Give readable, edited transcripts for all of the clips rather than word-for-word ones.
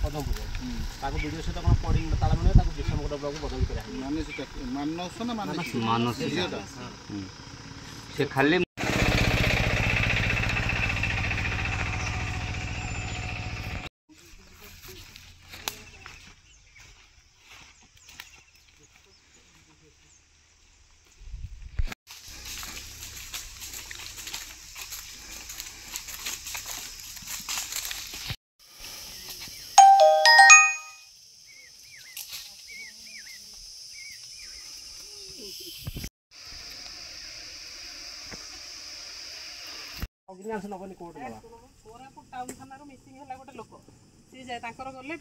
Padampur video सहित कौन पड़ी ताला मैंने विषमगढ़ ब्लॉक बदल कर मानस से खाली कोरापुट टाउन थाना मिसिंग है गोटे लोक सी जाए गले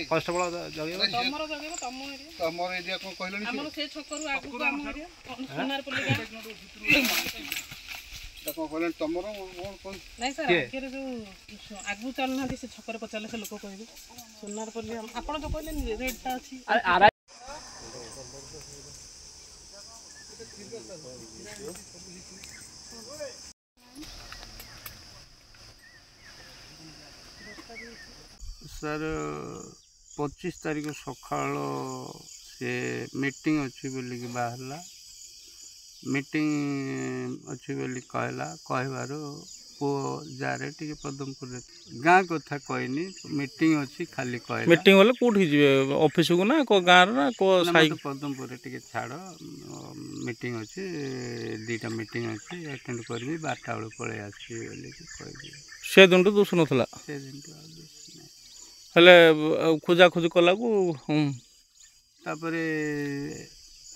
कॉन्स्टेबल जगेबो तमरो जगेबो तम एरिया तमरो एरिया को कहलनी हमर से छकरू आगु हम एरिया सोनार पल्ली देखो कहलन तमरो कोन नहीं सर केरे जो आगु चलना से छकर पचाले से लोक कहबे सोनार पल्ली आपण जो कहले रेड ता अछि अरे सर 25 तारीख सका से मीटिंग अच्छी बोली बाहरला मीटिंग अच्छी बोली कहला कहबार पु जारे टी पदमपुर गाँ कथा कहनी मीटिंग अच्छी खाली कह मीटिंग वाले कौट ऑफिस को ना को गाँव ना को साई पदमपुर टी छाड़ मीटिंग अच्छी दीटा मीटिंग अच्छी अटेंड करी 12टा बेल पलि आसी कह से दिन तो दोष नाला से दिन हेले खोजा खोजी कला को तापरे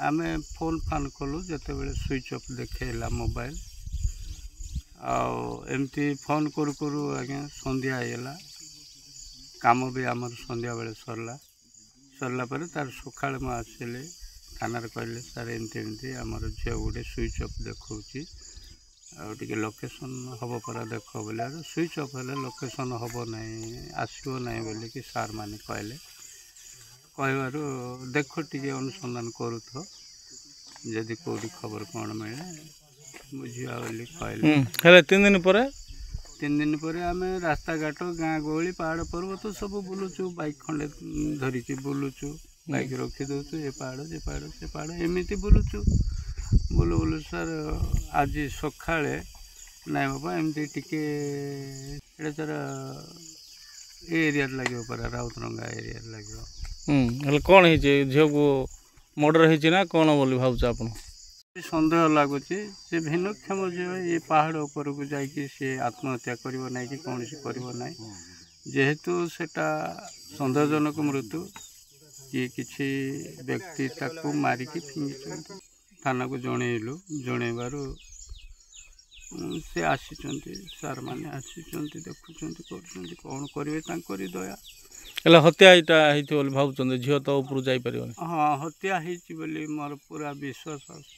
आमे फोन फान कलु जते बेले स्विच ऑफ देखेला मोबाइल आमती फोन करू करू आज्ञा संध्या आईला काम भी आमर संध्या बेले सरला पर तार सकाल मैं आसिले थाना कहले सर एमती आमर झील गोटे स्विच ऑफ देखा आगे लोकेशन हम परा देख बोले स्विच ऑफ है लोकेशन हम ना आसो ना बोल कि सार मैंने कहले कहबार देख टी अनुसंधान करूथ जदि कौटी खबर कौन मिले बुझा बोली कहले 3 दिन पर आम रास्ता घाट गाँ गहली पहाड़ पर्वत सब बुलुचु बाइक खंडे धरिकी बुलुचु बाइक रखी दौचु ए पहाड़ से पहाड़ एमती बुलुचु बोलू बोलू सर आज सका ना बाबा एमती टिके सर एरिया लगे परा राउतरंगा एरिया लगे कौन है झील को मर्डर है कौन बोली भावुच आप सन्देह लगुच से भिन्नक्षम झील ये पहाड़ उपर को जाकि सी आत्महत्या करना कि कौन करना जेहेतु सेटा सन्देहजनक मृत्यु कि किसी व्यक्ति ताकू मारिकी फिंगी थाना को जनइलु जनइबार से आसी सार मैंने आसी देखुं कौन करेंगे दया हत्या यहाँ भावुं झील तो ऊपर जापर हाँ हत्या होती मोर पूरा विश्वास आस।